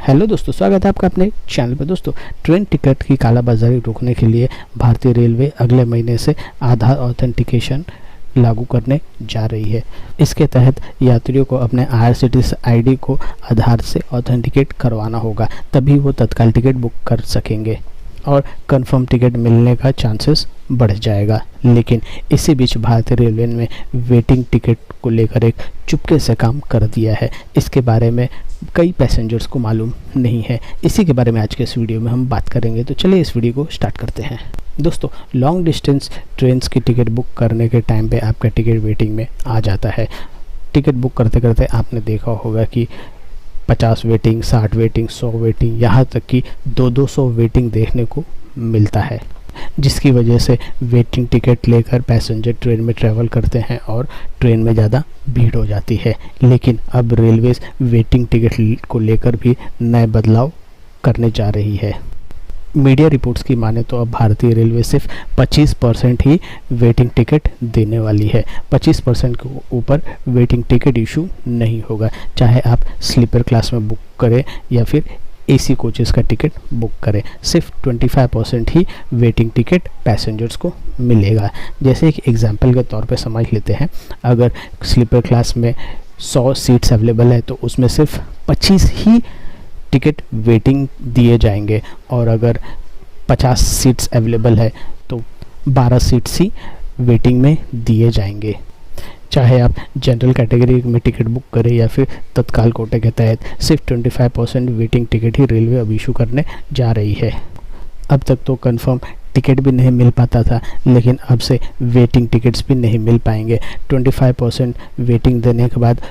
Hello दोस्तों, स्वागत है आपका अपने चैनल पर। दोस्तों, ट्रेन टिकट की कालाबाजारी रोकने के लिए भारतीय रेलवे अगले महीने से आधार ऑथेंटिकेशन लागू करने जा रही है। इसके तहत यात्रियों को अपने IRCTC आईडी को आधार से ऑथेंटिकेट करवाना होगा, तभी वो तत्काल टिकट बुक कर सकेंगे और कंफर्म टिकट मिलने का चांसेस बढ़ जाएगा। लेकिन इसी बीच भारतीय रेलवे ने वेटिंग टिकट को लेकर एक चुपके से काम कर दिया है। इसके बारे में कई पैसेंजर्स को मालूम नहीं है। इसी के बारे में आज के इस वीडियो में हम बात करेंगे, तो चलिए इस वीडियो को स्टार्ट करते हैं। दोस्तों, लॉन्ग डिस्टेंस ट्रेन्स की टिकट बुक करने के टाइम पे आपका टिकट वेटिंग में आ जाता है। टिकट बुक करते करते आपने देखा होगा कि 50 वेटिंग, 60 वेटिंग, 100 वेटिंग, यहाँ तक कि 200 वेटिंग देखने को मिलता है, जिसकी वजह से वेटिंग टिकट लेकर पैसेंजर ट्रेन में ट्रैवल करते हैं और ट्रेन में ज़्यादा भीड़ हो जाती है। लेकिन अब रेलवेज वेटिंग टिकट को लेकर भी नए बदलाव करने जा रही है। मीडिया रिपोर्ट्स की माने तो अब भारतीय रेलवे सिर्फ 25% ही वेटिंग टिकट देने वाली है। 25% के ऊपर वेटिंग टिकट इशू नहीं होगा, चाहे आप स्लीपर क्लास में बुक करें या फिर AC कोचेस का टिकट बुक करें। सिर्फ 25% ही वेटिंग टिकट पैसेंजर्स को मिलेगा। जैसे एक एग्जांपल के तौर पे समझ लेते हैं, अगर स्लीपर क्लास में 100 सीट्स अवेलेबल है तो उसमें सिर्फ 25 ही टिकट वेटिंग दिए जाएंगे, और अगर 50 सीट्स अवेलेबल है तो 12 सीट्स ही वेटिंग में दिए जाएंगे। चाहे आप जनरल कैटेगरी में टिकट बुक करें या फिर तत्काल कोटे के तहत, सिर्फ 25% वेटिंग टिकट ही रेलवे अब इशू करने जा रही है। अब तक तो कंफर्म टिकट भी नहीं मिल पाता था, लेकिन अब से वेटिंग टिकट्स भी नहीं मिल पाएंगे। 25% वेटिंग देने के बाद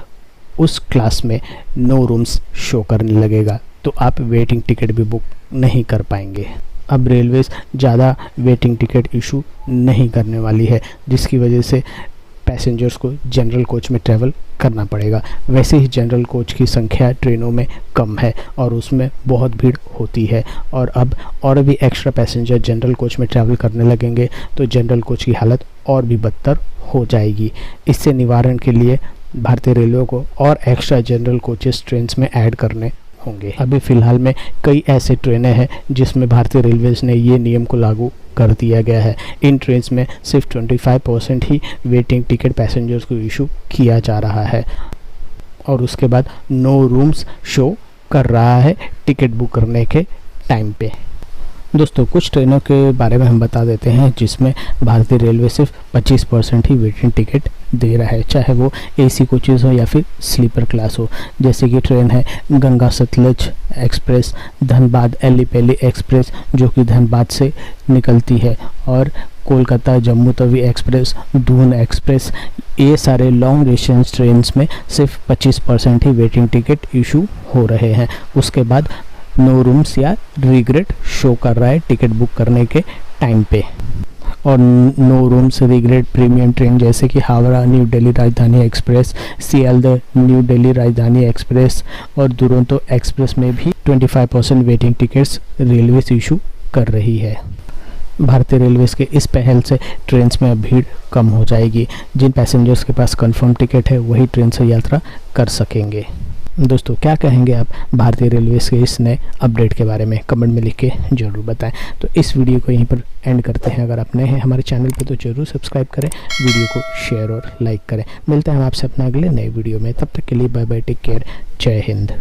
उस क्लास में नो रूम्स शो करने लगेगा, तो आप वेटिंग टिकट भी बुक नहीं कर पाएंगे। अब रेलवेज ज़्यादा वेटिंग टिकट इशू नहीं करने वाली है, जिसकी वजह से पैसेंजर्स को जनरल कोच में ट्रैवल करना पड़ेगा। वैसे ही जनरल कोच की संख्या ट्रेनों में कम है और उसमें बहुत भीड़ होती है, और अब और भी एक्स्ट्रा पैसेंजर जनरल कोच में ट्रैवल करने लगेंगे तो जनरल कोच की हालत और भी बदतर हो जाएगी। इससे निवारण के लिए भारतीय रेलवे को और एक्स्ट्रा जनरल कोचेस ट्रेन्स में ऐड करने होंगे। अभी फ़िलहाल में कई ऐसे ट्रेनें हैं जिसमें भारतीय रेलवेज ने ये नियम को लागू कर दिया गया है। इन ट्रेन्स में सिर्फ 25% ही वेटिंग टिकट पैसेंजर्स को इशू किया जा रहा है, और उसके बाद नो रूम्स शो कर रहा है टिकट बुक करने के टाइम पे। दोस्तों, कुछ ट्रेनों के बारे में हम बता देते हैं जिसमें भारतीय रेलवे सिर्फ 25% ही वेटिंग टिकट दे रहा है, चाहे वो AC कोचेज़ हो या फिर स्लीपर क्लास हो। जैसे कि ट्रेन है गंगा सतलज एक्सप्रेस, धनबाद एलिपैली एक्सप्रेस जो कि धनबाद से निकलती है, और कोलकाता जम्मू तवी एक्सप्रेस, दून एक्सप्रेस। ये सारे लॉन्ग डिस्टेंस ट्रेन्स में सिर्फ 25% ही वेटिंग टिकट इशू हो रहे हैं। उसके बाद नो रूम्स या रिग्रेट शो कर रहा है टिकट बुक करने के टाइम पे। और no rooms regret premium train जैसे कि हावड़ा न्यू दिल्ली राजधानी एक्सप्रेस, सियालदह न्यू दिल्ली राजधानी एक्सप्रेस और दुरंतो एक्सप्रेस में भी 25% वेटिंग टिकट्स रेलवे इशू कर रही है। भारतीय रेलवेज के इस पहल से ट्रेन्स में भीड़ कम हो जाएगी। जिन पैसेंजर्स के पास कंफर्म टिकट है वही ट्रेन से यात्रा कर सकेंगे। दोस्तों, क्या कहेंगे आप भारतीय रेलवेज के इस नए अपडेट के बारे में? कमेंट में लिख के ज़रूर बताएं। तो इस वीडियो को यहीं पर एंड करते हैं। अगर आप नए हैं हमारे चैनल पे तो ज़रूर सब्सक्राइब करें, वीडियो को शेयर और लाइक करें। मिलते हैं हम आपसे अपना अगले नए वीडियो में। तब तक के लिए बाय बाय, टेक केयर, जय हिंद।